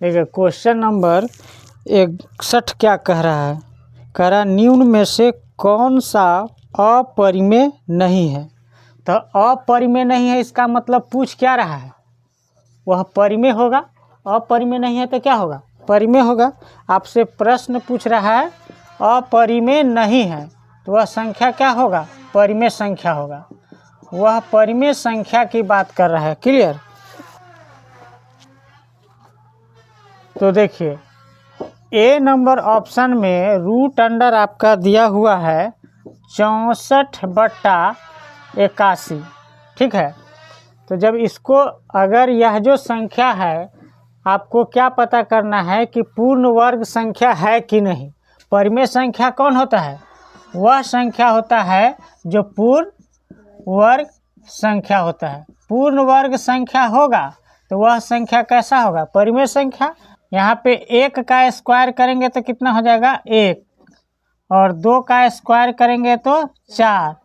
देखिए question number 61 क्या कह रहा है। कह रहा निम्न में से कौन सा अपरिमेय नहीं है। तो अपरिमेय नहीं है इसका मतलब पूछ क्या रहा है, वह परिमेय होगा। अपरिमेय नहीं है तो क्या होगा, परिमेय होगा। आपसे प्रश्न पूछ रहा है अपरिमेय नहीं है तो वह संख्या क्या होगा, परिमेय संख्या होगा। वह परिमेय संख्या की बात कर रहा है। क्लियर। तो देखिए ए नंबर ऑप्शन में रूट अंडर आपका दिया हुआ है 64/81। ठीक है। तो जब इसको अगर यह जो संख्या है आपको क्या पता करना है कि पूर्ण वर्ग संख्या है कि नहीं। परिमेय संख्या कौन होता है, वह संख्या होता है जो पूर्ण वर्ग संख्या होता है। पूर्ण वर्ग संख्या होगा तो वह संख्या कैसा होगा, परिमेय संख्या। यहाँ पे 1 का स्क्वायर करेंगे तो कितना हो जाएगा 1, और 2 का स्क्वायर करेंगे तो 4,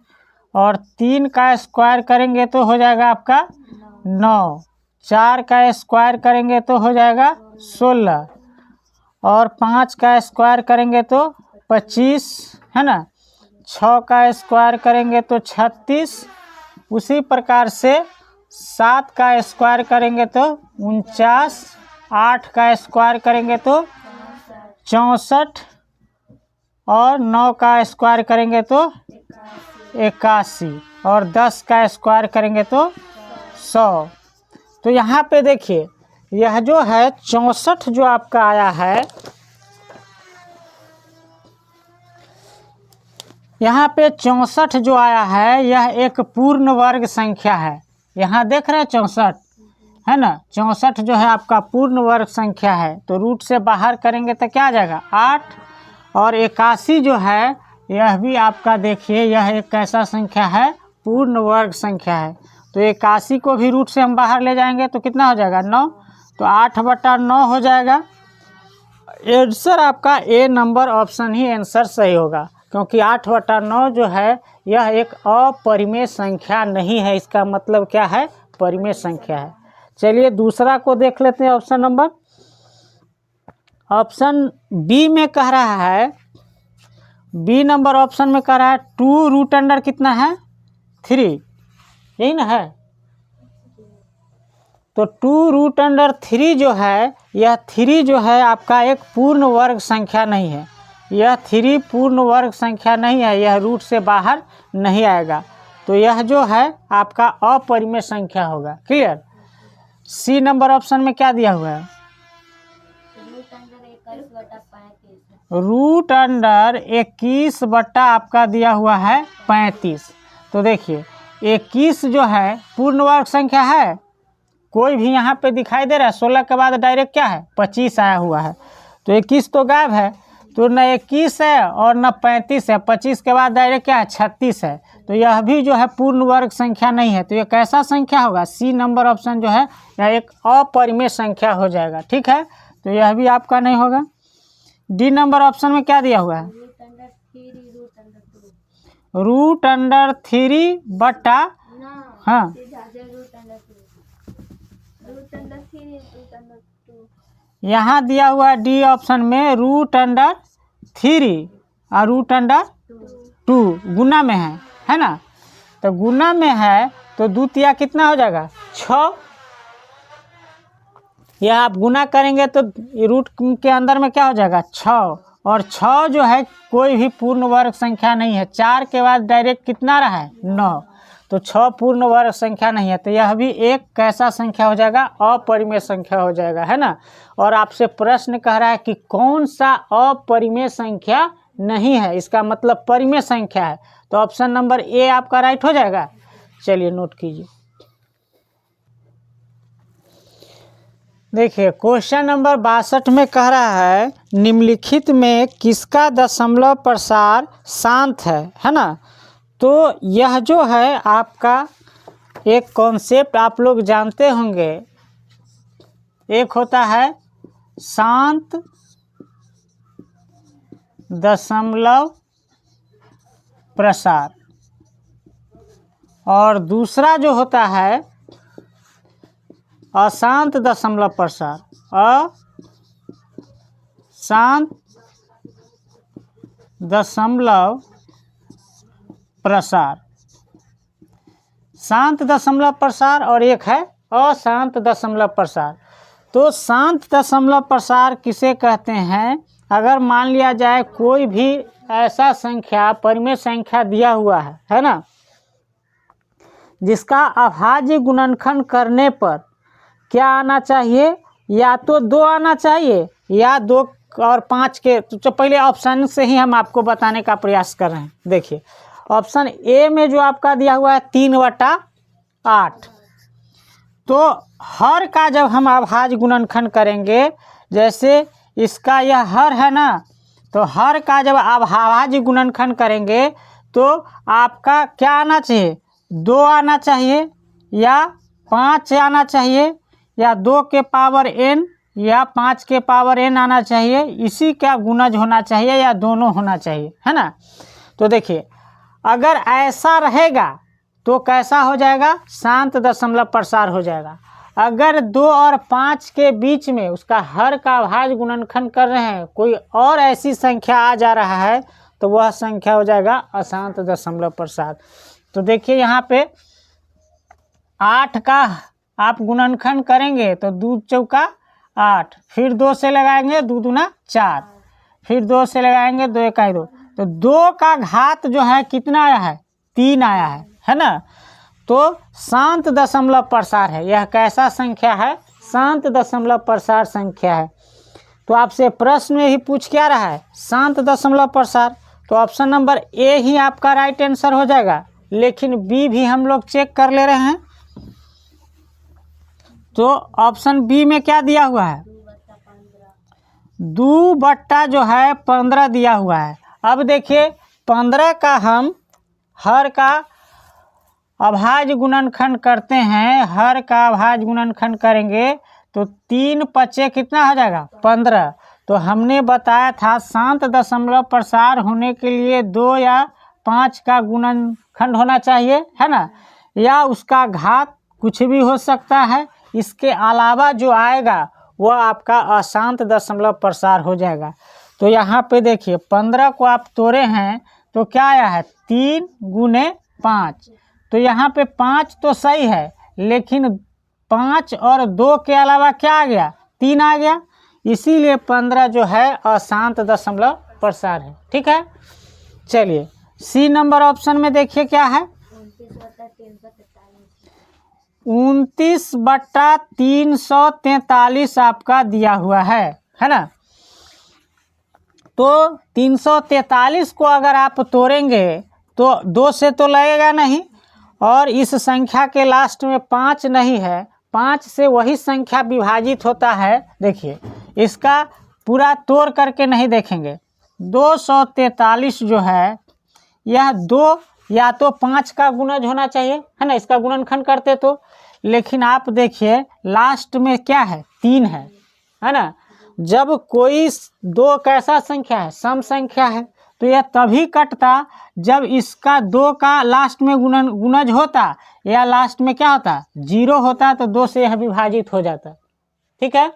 और 3 का स्क्वायर करेंगे तो हो जाएगा आपका 9, 4 का स्क्वायर करेंगे तो हो जाएगा 16, और 5 का स्क्वायर करेंगे तो 25 है ना, 6 का स्क्वायर करेंगे तो 36। उसी प्रकार से 7 का स्क्वायर करेंगे तो 49, 8 का स्क्वायर करेंगे तो 64, और 9 का स्क्वायर करेंगे तो 81, और 10 का स्क्वायर करेंगे तो 100। तो यहाँ पे देखिए यह जो है 64 जो आपका आया है, यहाँ पे 64 जो आया है यह एक पूर्ण वर्ग संख्या है। यहाँ देख रहे हैं 64 है ना, 64 जो है आपका पूर्ण वर्ग संख्या है। तो रूट से बाहर करेंगे तो क्या आ जाएगा 8, और 81 जो है यह भी आपका देखिए यह एक कैसा संख्या है, पूर्ण वर्ग संख्या है। तो 81 को भी रूट से हम बाहर ले जाएंगे तो कितना हो जाएगा 9, तो 8/9 हो जाएगा। आंसर आपका ए नंबर ऑप्शन ही आंसर सही होगा, क्योंकि 8/9 जो है यह एक अपरिमेय संख्या नहीं है। इसका मतलब क्या है, परिमेय संख्या है। चलिए दूसरा को देख लेते हैं। ऑप्शन बी में कह रहा है, बी नंबर ऑप्शन में कह रहा है 2 रूट अंडर कितना है 3, यही ना है। तो 2 रूट अंडर 3 जो है, यह 3 जो है आपका एक पूर्ण वर्ग संख्या नहीं है। यह 3 पूर्ण वर्ग संख्या नहीं है, यह रूट से बाहर नहीं आएगा। तो यह जो है आपका अपरिमेय संख्या होगा। क्लियर। सी नंबर ऑप्शन में क्या दिया हुआ है, रूट अंडर 21 आपका दिया हुआ है 35। तो देखिए 21 जो है पूर्ण वर्ग संख्या है, कोई भी यहाँ पे दिखाई दे रहा है। 16 के बाद डायरेक्ट क्या है 25 आया हुआ है, तो 21 तो गायब है। तो न 21 है और न 35 है, 25 के बाद डायरेक्ट क्या है 36 है। तो यह भी जो है पूर्ण वर्ग संख्या नहीं है। तो यह कैसा संख्या होगा, सी नंबर ऑप्शन जो है यह एक अपरिमेय संख्या हो जाएगा। ठीक है, तो यह भी आपका नहीं होगा। डी नंबर ऑप्शन में क्या दिया हुआ है, रूट अंडर 3 बटा, हाँ यहाँ दिया हुआ है डी ऑप्शन में रूट अंडर 3 और रूट अंडर 2 गुना में है ना। तो गुना में है तो द्वितीय कितना हो जाएगा 6। यह आप गुना करेंगे तो रूट के अंदर में क्या हो जाएगा 6, और 6 जो है कोई भी पूर्ण वर्ग संख्या नहीं है। 4 के बाद डायरेक्ट कितना रहा है 9, तो 6 पूर्ण वर्ग संख्या नहीं है। तो यह भी एक कैसा संख्या हो जाएगा, अपरिमेय संख्या हो जाएगा, है ना। और आपसे प्रश्न कह रहा है कि कौन सा अपरिमेय संख्या नहीं है, इसका मतलब परिमेय संख्या है। तो ऑप्शन नंबर ए आपका राइट हो जाएगा। चलिए नोट कीजिए। देखिए क्वेश्चन नंबर 62 में कह रहा है निम्नलिखित में किसका दशमलव प्रसार शांत है ना। तो यह जो है आपका एक कॉन्सेप्ट आप लोग जानते होंगे, एक होता है शांत दशमलव प्रसार, और दूसरा जो होता है अशांत दशमलव प्रसार। शांत दशमलव प्रसार, शांत दशमलव प्रसार, और एक है अशांत दशमलव प्रसार। तो शांत दशमलव प्रसार किसे कहते हैं? अगर मान लिया जाए कोई भी ऐसा संख्या, परिमेय संख्या दिया हुआ है ना, जिसका अभाज्य गुणनखंड करने पर क्या आना चाहिए? या तो 2 आना चाहिए या 2 और 5 के। तो पहले ऑप्शन से ही हम आपको बताने का प्रयास कर रहे हैं। देखिए ऑप्शन ए में जो आपका दिया हुआ है 3/8, तो हर का जब हम अभाज्य गुणनखंड करेंगे, जैसे इसका यह हर है ना, तो हर का जब अभाज्य गुणनखंड करेंगे तो आपका क्या आना चाहिए? 2 आना चाहिए या 5 आना चाहिए या 2 के पावर n या 5 के पावर n आना चाहिए। इसी का गुणज होना चाहिए या दोनों होना चाहिए, है ना। तो देखिए अगर ऐसा रहेगा तो कैसा हो जाएगा? शांत दशमलव प्रसार हो जाएगा। अगर 2 और 5 के बीच में उसका हर का अभाज्य गुणनखंड कर रहे हैं, कोई और ऐसी संख्या आ जा रहा है, तो वह संख्या हो जाएगा अशांत दशमलव प्रसार। तो देखिए यहाँ पे 8 का आप गुणनखंड करेंगे तो 2 चौका 8, फिर 2 से लगाएंगे 2 दूना 4, फिर 2 से लगाएंगे 2 एका 2, तो 2 का घात जो है कितना आया है? 3 आया है ना। तो शांत दशमलव प्रसार है। यह कैसा संख्या है? शांत दशमलव प्रसार संख्या है। तो आपसे प्रश्न में ही पूछ क्या रहा है? शांत दशमलव प्रसार। तो ऑप्शन नंबर ए ही आपका राइट आंसर हो जाएगा, लेकिन बी भी हम लोग चेक कर ले रहे हैं। तो ऑप्शन बी में क्या दिया हुआ है? 2/15 दिया हुआ है। अब देखिए 15 का हम हर का अभाज्य गुणनखंड करते हैं, हर का अभाज्य गुणनखंड करेंगे तो 3 पचे कितना हो जाएगा? 15। तो हमने बताया था शांत दशमलव प्रसार होने के लिए 2 या 5 का गुणनखंड होना चाहिए, है ना, या उसका घात कुछ भी हो सकता है। इसके अलावा जो आएगा वह आपका अशांत दशमलव प्रसार हो जाएगा। तो यहाँ पे देखिए 15 को आप तोड़े हैं तो क्या आया है? 3 गुने 5। तो यहाँ पे 5 तो सही है, लेकिन 5 और 2 के अलावा क्या आ गया? 3 आ गया। इसीलिए 15 जो है अशांत दशमलव प्रसार है। ठीक है, चलिए सी नंबर ऑप्शन में देखिए क्या है? 29/343 आपका दिया हुआ है ना। तो 343 को अगर आप तोड़ेंगे तो 2 से तो लगेगा नहीं, और इस संख्या के लास्ट में 5 नहीं है, 5 से वही संख्या विभाजित होता है। देखिए इसका पूरा तोड़ करके नहीं देखेंगे। 243 जो है यह 2 या तो 5 का गुणज होना चाहिए, है ना, इसका गुणनखंड करते तो। लेकिन आप देखिए लास्ट में क्या है? 3 है ना। जब कोई 2 कैसा संख्या है? सम संख्या है। तो यह तभी कटता जब इसका 2 का लास्ट में गुणज होता, या लास्ट में क्या होता? 0 होता, तो 2 से यह विभाजित हो जाता। ठीक है,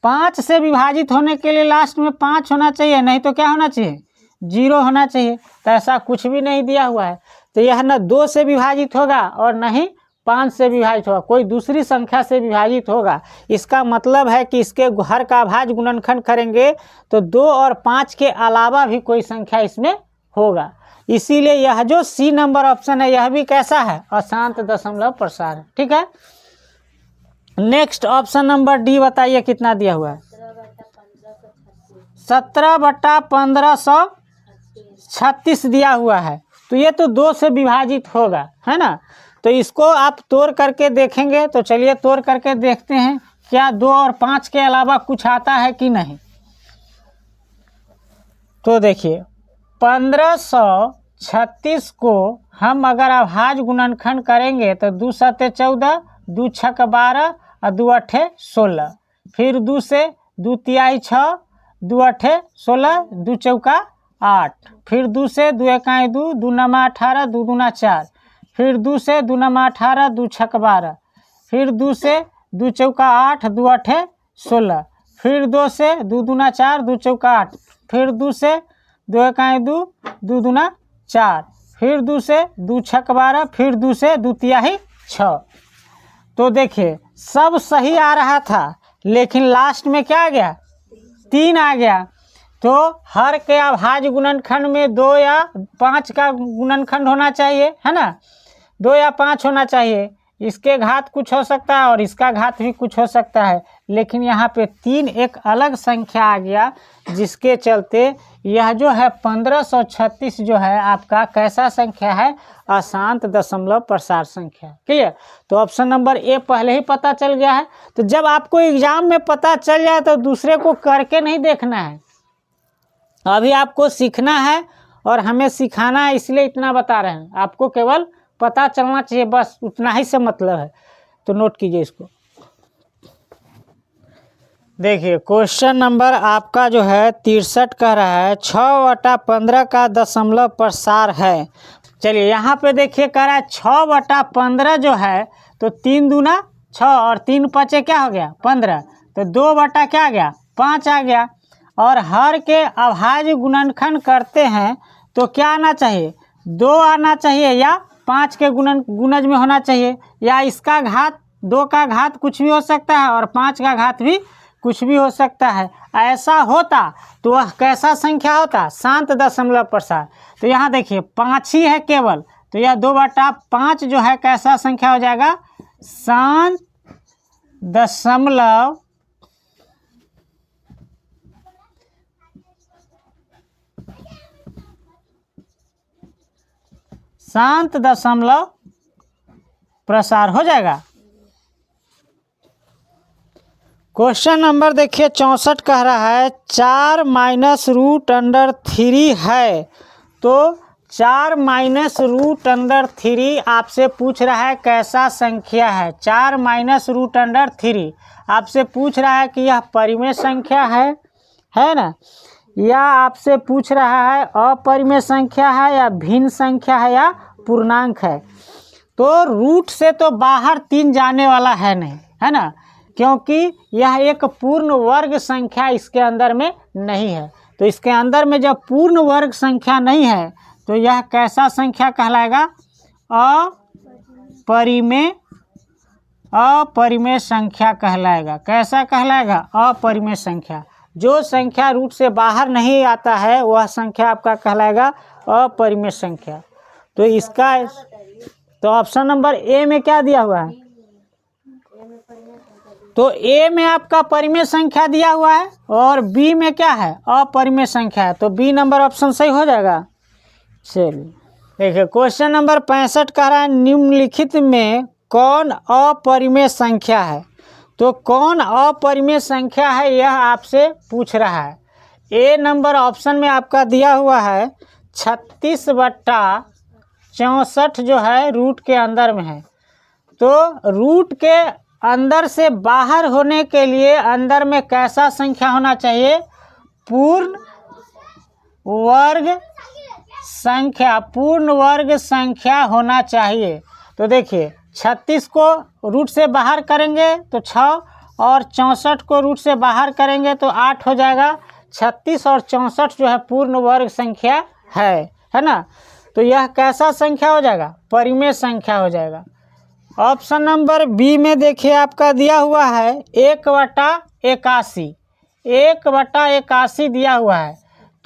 5 से विभाजित होने के लिए लास्ट में 5 होना चाहिए, नहीं तो क्या होना चाहिए? 0 होना चाहिए। तो ऐसा कुछ भी नहीं दिया हुआ है, तो यह न 2 से विभाजित होगा और न ही 5 से विभाजित होगा, कोई दूसरी संख्या से विभाजित होगा। इसका मतलब है कि इसके हर का अभाज्य गुणनखंड करेंगे तो 2 और 5 के अलावा भी कोई संख्या इसमें होगा। इसीलिए यह जो सी नंबर ऑप्शन है यह भी कैसा है? अशांत दशमलव प्रसार है। ठीक है, नेक्स्ट ऑप्शन नंबर डी बताइए कितना दिया हुआ है? 17/1536 दिया हुआ है। तो ये तो 2 से विभाजित होगा, है ना। तो इसको आप तोड़ करके देखेंगे। तो चलिए तोड़ करके देखते हैं क्या 2 और 5 के अलावा कुछ आता है कि नहीं। तो देखिए 1536 को हम अगर अभाज्य गुणनखंड करेंगे तो 2 सत्ते 14, 2 छक 12 और 2 अठे 16, फिर 2 से 2 तिहाई 6, 2 अठे 16, 2 चौका 8, फिर 2 से 2 एकाई 2, 2 नमा 18, 2 दूना 4, फिर 2 से 2 नमा 18, 2 छक 12, फिर 2 से 2 चौका 8, 2 अठे 16, फिर 2 से 2 दूना 4, 2 चौका 8, फिर 2 से 2 एकाएँ 2, 2 दूना 4, फिर 2 से 2 छक 12, फिर 2 से 2 तिहाई 6। तो देखिए सब सही आ रहा था, लेकिन लास्ट में क्या आ गया, 3 आ गया। तो हर के अभाज्य गुणनखंड में 2 या 5 का गुणनखंड होना चाहिए, है ना, 2 या 5 होना चाहिए। इसके घात कुछ हो सकता है और इसका घात भी कुछ हो सकता है, लेकिन यहाँ पे 3 एक अलग संख्या आ गया, जिसके चलते यह जो है 1536 जो है आपका कैसा संख्या है, अशांत दशमलव प्रसार संख्या। क्लियर। तो ऑप्शन नंबर ए पहले ही पता चल गया है। तो जब आपको एग्जाम में पता चल जाए तो दूसरे को करके नहीं देखना है, अभी आपको सीखना है और हमें सिखाना है, इसलिए इतना बता रहे हैं। आपको केवल पता चलना चाहिए, बस उतना ही से मतलब है। तो नोट कीजिए इसको। देखिए क्वेश्चन नंबर आपका जो है 63 कह रहा है 6/15 का दशमलव प्रसार है। चलिए यहाँ पे देखिए कह रहा है 6/15 जो है, तो 3 दूना 6 और 3 पचे क्या हो गया 15, तो 2 बटा क्या आ गया 5 आ गया। और हर के अभाज्य गुणनखंड करते हैं तो क्या आना चाहिए, 2 आना चाहिए या 5 के गुणज में होना चाहिए, या इसका घात 2 का घात कुछ भी हो सकता है और 5 का घात भी कुछ भी हो सकता है। ऐसा होता तो वह कैसा संख्या होता, शांत दशमलव प्रसार। तो यहाँ देखिए 5 ही है केवल, तो यह 2/5 जो है कैसा संख्या हो जाएगा, शांत दशमलव प्रसार हो जाएगा। क्वेश्चन नंबर देखिए 64 कह रहा है 4 - √3 है। तो 4 - √3 आपसे पूछ रहा है कैसा संख्या है। 4 - √3 आपसे पूछ रहा है कि यह परिमेय संख्या है ना, या आपसे पूछ रहा है अपरिमेय संख्या है या भिन्न संख्या है या पूर्णांक है। तो रूट से तो बाहर 3 जाने वाला है नहीं, है ना, क्योंकि यह एक पूर्ण वर्ग संख्या इसके अंदर में नहीं है। तो इसके अंदर में जब पूर्ण वर्ग संख्या नहीं है तो यह कैसा संख्या कहलाएगा, अपरिमेय संख्या कहलाएगा। कैसा कहलाएगा, अपरिमेय संख्या। जो संख्या रूट से बाहर नहीं आता है वह संख्या आपका कहलाएगा अपरिमेय संख्या। तो इसका तो ऑप्शन नंबर ए में क्या दिया हुआ है, तो ए में आपका परिमेय संख्या दिया हुआ है और बी में क्या है, अपरिमेय संख्या है। तो बी नंबर ऑप्शन सही हो जाएगा। चलिए देखिए क्वेश्चन नंबर 65 कह रहा है निम्नलिखित में कौन अपरिमेय संख्या है। तो कौन अपरिमेय संख्या है यह आपसे पूछ रहा है। ए नंबर ऑप्शन में आपका दिया हुआ है 36/64 जो है रूट के अंदर में है। तो रूट के अंदर से बाहर होने के लिए अंदर में कैसा संख्या होना चाहिए, पूर्ण वर्ग संख्या होना चाहिए। तो देखिए 36 को रूट से बाहर करेंगे तो 6 और 64 को रूट से बाहर करेंगे तो 8 हो जाएगा। 36 और 64 जो है पूर्ण वर्ग संख्या है ना। तो यह कैसा संख्या हो जाएगा, परिमेय संख्या हो जाएगा। ऑप्शन नंबर बी में देखिए आपका दिया हुआ है 1/81, 1/81 दिया हुआ है।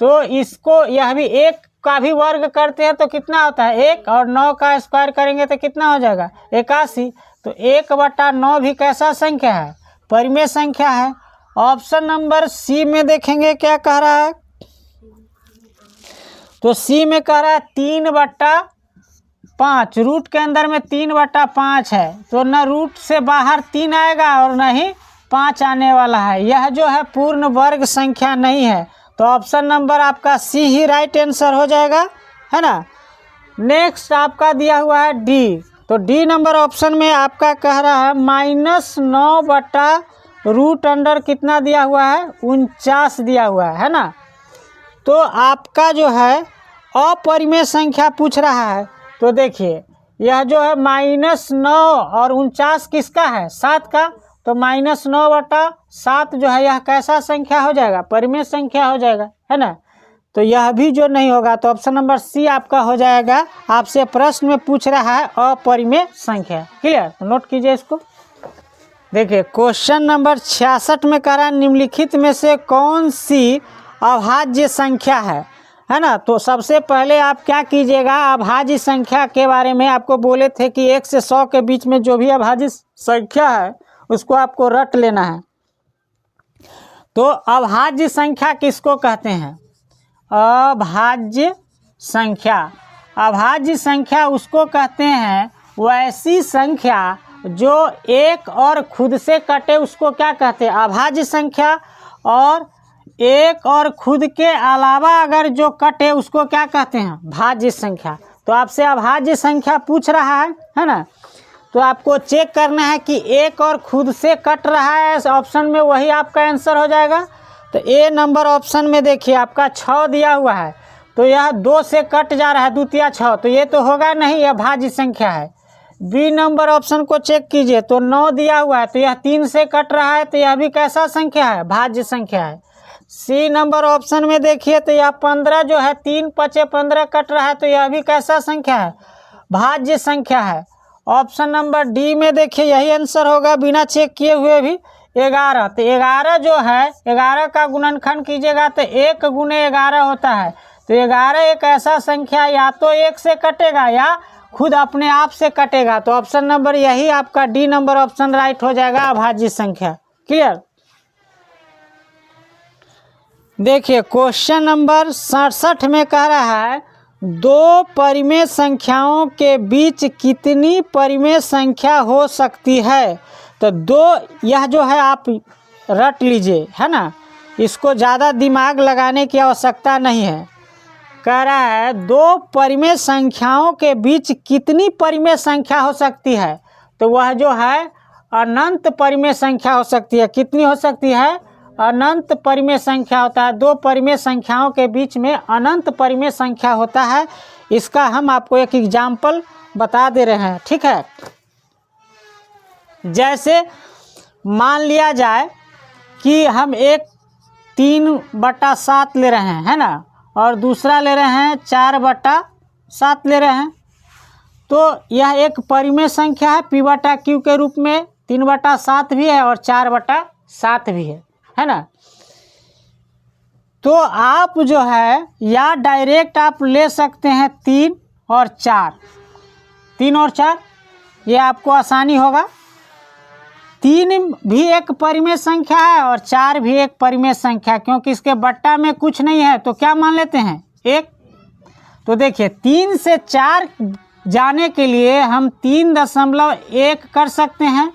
तो इसको यह भी 1 का भी वर्ग करते हैं तो कितना होता है 1, और 9 का स्क्वायर करेंगे तो कितना हो जाएगा 81। तो 1/9 भी कैसा संख्या है, परिमेय संख्या है। ऑप्शन नंबर सी में देखेंगे क्या कह रहा है, तो सी में कह रहा है 3/5, रूट के अंदर में 3/5 है। तो न रूट से बाहर 3 आएगा और न ही 5 आने वाला है। यह जो है पूर्ण वर्ग संख्या नहीं है। तो ऑप्शन नंबर आपका सी ही राइट आंसर हो जाएगा, है ना। नेक्स्ट आपका दिया हुआ है डी। तो डी नंबर ऑप्शन में आपका कह रहा है -9/√अंडर कितना दिया हुआ है 49 दिया हुआ है ना। तो आपका जो है अपरिमेय संख्या पूछ रहा है। तो देखिए यह जो है -9 और 49 किसका है, 7 का। तो -9/7 जो है यह कैसा संख्या हो जाएगा? परिमेय संख्या हो जाएगा, है ना। तो यह भी जो नहीं होगा तो ऑप्शन नंबर सी आपका हो जाएगा। आपसे प्रश्न में पूछ रहा है अपरिमेय संख्या। क्लियर? तो नोट कीजिए इसको। देखिए क्वेश्चन नंबर 66 में कह रहा है निम्नलिखित में से कौन सी अभाज्य संख्या है ना। तो सबसे पहले आप क्या कीजिएगा, अभाज्य संख्या के बारे में आपको बोले थे कि 1 से 100 के बीच में जो भी अभाज्य संख्या है उसको आपको रट लेना है। तो अभाज्य संख्या किसको कहते हैं? अभाज्य संख्या, अभाज्य संख्या उसको कहते हैं वैसी संख्या जो एक और खुद से कटे उसको क्या कहते हैं? अभाज्य संख्या। और एक और खुद के अलावा अगर जो कटे उसको क्या कहते हैं? भाज्य संख्या। तो आपसे अभाज्य संख्या पूछ रहा है ना। तो आपको चेक करना है कि एक और खुद से कट रहा है ऑप्शन में, वही आपका आंसर हो जाएगा। तो ए नंबर ऑप्शन में देखिए आपका 6 दिया हुआ है, तो यह 2 से कट जा रहा है, द्वितीय 6, तो ये तो होगा नहीं, यह भाज्य संख्या है। बी नंबर ऑप्शन को चेक कीजिए तो 9 दिया हुआ है, तो यह 3 से कट रहा है, तो यह भी कैसा संख्या है? भाज्य संख्या है। सी नंबर ऑप्शन में देखिए तो यह 15 जो है 3 5 15 कट रहा है, तो यह भी कैसा संख्या है? भाज्य संख्या है। ऑप्शन नंबर डी में देखिए यही आंसर होगा बिना चेक किए हुए भी। 11, तो 11 जो है 11 का गुणनखंड कीजिएगा तो 1 गुणे 11 होता है। तो 11 एक ऐसा संख्या या तो 1 से कटेगा या खुद अपने आप से कटेगा। तो ऑप्शन नंबर यही आपका डी नंबर ऑप्शन राइट हो जाएगा, अभाज्य संख्या। क्लियर? देखिए क्वेश्चन नंबर 67 में कह रहा है दो परिमेय संख्याओं के बीच कितनी परिमेय संख्या हो सकती है। तो दो, यह जो है आप रट लीजिए, है ना, इसको ज़्यादा दिमाग लगाने की आवश्यकता नहीं है। कह रहा है दो परिमेय संख्याओं के बीच कितनी परिमेय संख्या हो सकती है। तो वह जो है अनंत परिमेय संख्या हो सकती है। कितनी हो सकती है? अनंत परिमेय संख्या होता है। दो परिमेय संख्याओं के बीच में अनंत परिमेय संख्या होता है। इसका हम आपको एक एग्जाम्पल बता दे रहे हैं, ठीक है। जैसे मान लिया जाए कि हम एक 3/7 ले रहे हैं, है ना, और दूसरा ले रहे हैं 4/7 ले रहे हैं। तो यह एक परिमेय संख्या है P/Q के रूप में। 3/7 भी है और 4/7 भी है ना। तो आप जो है या डायरेक्ट आप ले सकते हैं 3 और 4, 3 और 4, ये आपको आसानी होगा। 3 भी एक परिमेय संख्या है और 4 भी एक परिमेय संख्या, क्योंकि इसके बट्टा में कुछ नहीं है तो क्या मान लेते हैं? 1। तो देखिए 3 से 4 जाने के लिए हम 3.1 कर सकते हैं,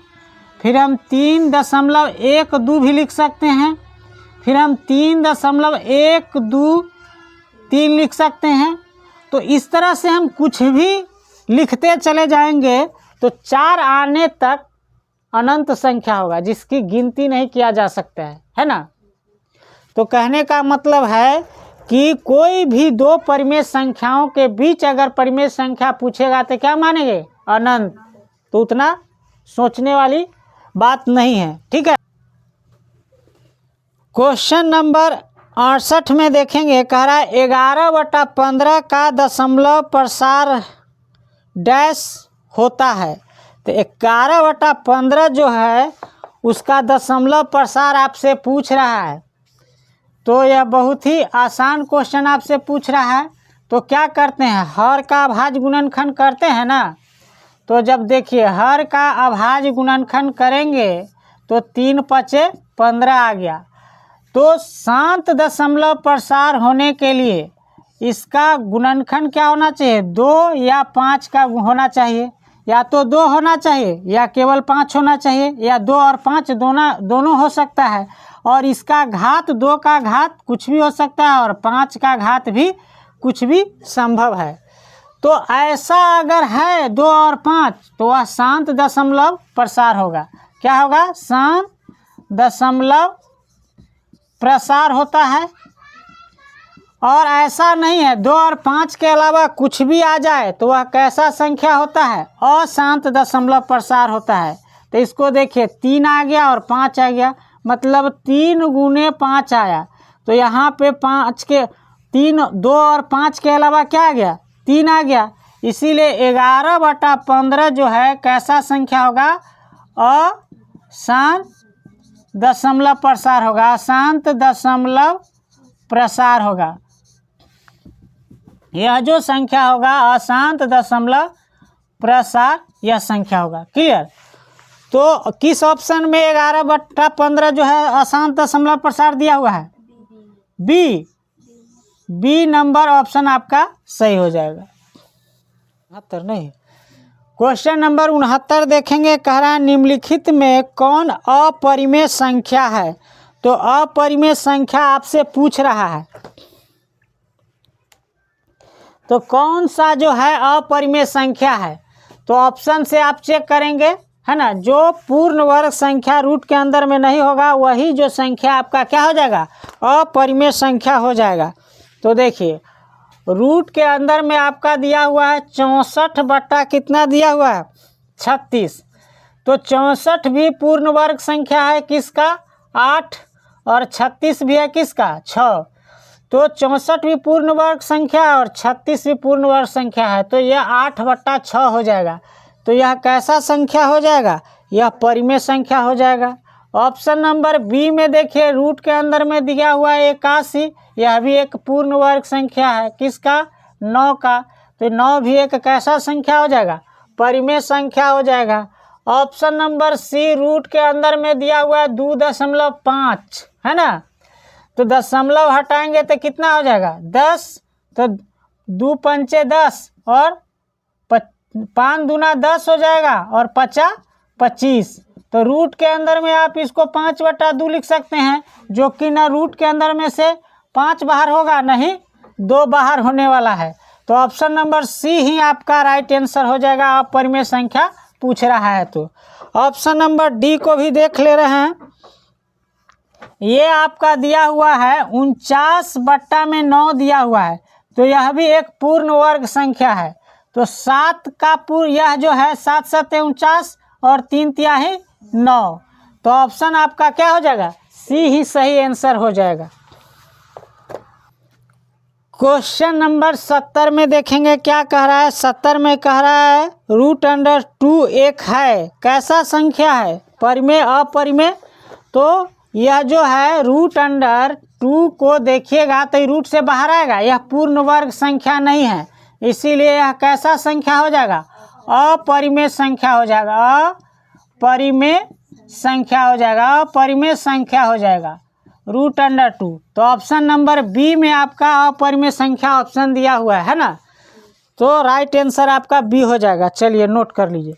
फिर हम 3.12 भी लिख सकते हैं, फिर हम 3.123 लिख सकते हैं। तो इस तरह से हम कुछ भी लिखते चले जाएंगे तो 4 आने तक अनंत संख्या होगा जिसकी गिनती नहीं किया जा सकता है ना। तो कहने का मतलब है कि कोई भी दो परिमेय संख्याओं के बीच अगर परिमेय संख्या पूछेगा तो क्या मानेंगे? अनंत। तो उतना सोचने वाली बात नहीं है, ठीक है। क्वेश्चन नंबर 68 में देखेंगे, कह रहा है 11/15 का दशमलव प्रसार डैश होता है। तो 11/15 जो है उसका दशमलव प्रसार आपसे पूछ रहा है। तो यह बहुत ही आसान क्वेश्चन आपसे पूछ रहा है। तो क्या करते हैं? हर का अभाज्य गुणनखंड करते हैं ना। तो जब देखिए हर का अभाज्य गुणनखंड करेंगे तो 3 5 15 आ गया। तो शांत दशमलव प्रसार होने के लिए इसका गुणनखंड क्या होना चाहिए? 2 या 5 का होना चाहिए। या तो 2 होना चाहिए या केवल 5 होना चाहिए, या 2 और 5 दोनों हो सकता है। और इसका घात 2 का घात कुछ भी हो सकता है और 5 का घात भी कुछ भी संभव है। तो ऐसा अगर है 2 और 5 तो वह शांत दशमलव प्रसार होगा। क्या होगा? शांत दशमलव प्रसार होता है। और ऐसा नहीं है 2 और 5 के अलावा कुछ भी आ जाए तो वह कैसा संख्या होता है? अशांत दशमलव प्रसार होता है। तो इसको देखिए 3 आ गया और 5 आ गया, मतलब 3 गुने 5 आया। तो यहाँ पे 5 के 3 2 और 5 के अलावा क्या आ गया, 3 आ गया। इसीलिए 11/15 जो है कैसा संख्या होगा, अशांत दशमलव प्रसार होगा, अशांत दशमलव प्रसार होगा। यह जो संख्या होगा अशांत दशमलव प्रसार यह संख्या होगा। क्लियर। तो किस ऑप्शन में 11/15 जो है अशांत दशमलव प्रसार दिया हुआ है, बी नंबर ऑप्शन आपका सही हो जाएगा। 69 नहीं, क्वेश्चन नंबर 69 देखेंगे। कह रहा है निम्नलिखित में कौन अपरिमेय संख्या है। तो अपरिमेय संख्या आपसे पूछ रहा है, तो कौन सा जो है अपरिमेय संख्या है। तो ऑप्शन से आप चेक करेंगे, है ना, जो पूर्ण वर्ग संख्या रूट के अंदर में नहीं होगा वही जो संख्या आपका क्या हो जाएगा, अपरिमेय संख्या हो जाएगा। तो देखिए रूट के अंदर में आपका दिया हुआ है 64 बट्टा कितना दिया हुआ है, 36। तो 64 भी पूर्ण वर्ग संख्या है किसका, 8, और 36 भी है किसका, 6। तो 64 भी पूर्ण वर्ग संख्या है और 36 भी पूर्ण वर्ग संख्या है। तो यह 8/6 हो जाएगा। तो यह कैसा संख्या हो जाएगा, यह परिमेय संख्या हो जाएगा। ऑप्शन नंबर बी में देखिए रूट के अंदर में दिया हुआ है 81, यह भी एक पूर्ण वर्ग संख्या है किसका, 9 का। तो 9 भी एक कैसा संख्या हो जाएगा, परिमेय संख्या हो जाएगा। ऑप्शन नंबर सी रूट के अंदर में दिया हुआ है 2.5, है ना। तो दशमलव हटाएंगे तो कितना हो जाएगा, 10। तो 2 पंचे 10 और 5 दूना 10 हो जाएगा और 5 25। तो रूट के अंदर में आप इसको 5/2 लिख सकते हैं, जो कि ना रूट के अंदर में से 5 बाहर होगा, नहीं 2 बाहर होने वाला है। तो ऑप्शन नंबर सी ही आपका राइट आंसर हो जाएगा। अपरिमेय संख्या पूछ रहा है तो ऑप्शन नंबर डी को भी देख ले रहे हैं। ये आपका दिया हुआ है 49/9 दिया हुआ है। तो यह भी एक पूर्ण वर्ग संख्या है। तो 7 का पूर्ण यह जो है 7 7 49 और 3 तिहाई 9। तो ऑप्शन आपका क्या हो जाएगा, सी ही सही आंसर हो जाएगा। क्वेश्चन नंबर 70 में देखेंगे क्या कह रहा है। 70 में कह रहा है √2 एक है, कैसा संख्या है, परिमेय अपरिमेय। तो यह जो है √2 को देखिएगा तो रूट से बाहर आएगा, यह पूर्ण वर्ग संख्या नहीं है, इसीलिए यह कैसा संख्या हो जाएगा, अपरिमेय संख्या हो जाएगा, अपरिमेय संख्या हो जाएगा, अपरिमेय संख्या हो जाएगा √2। तो ऑप्शन नंबर बी में आपका अपरिमेय संख्या ऑप्शन दिया हुआ है ना। तो राइट आंसर आपका बी हो जाएगा। चलिए नोट कर लीजिए।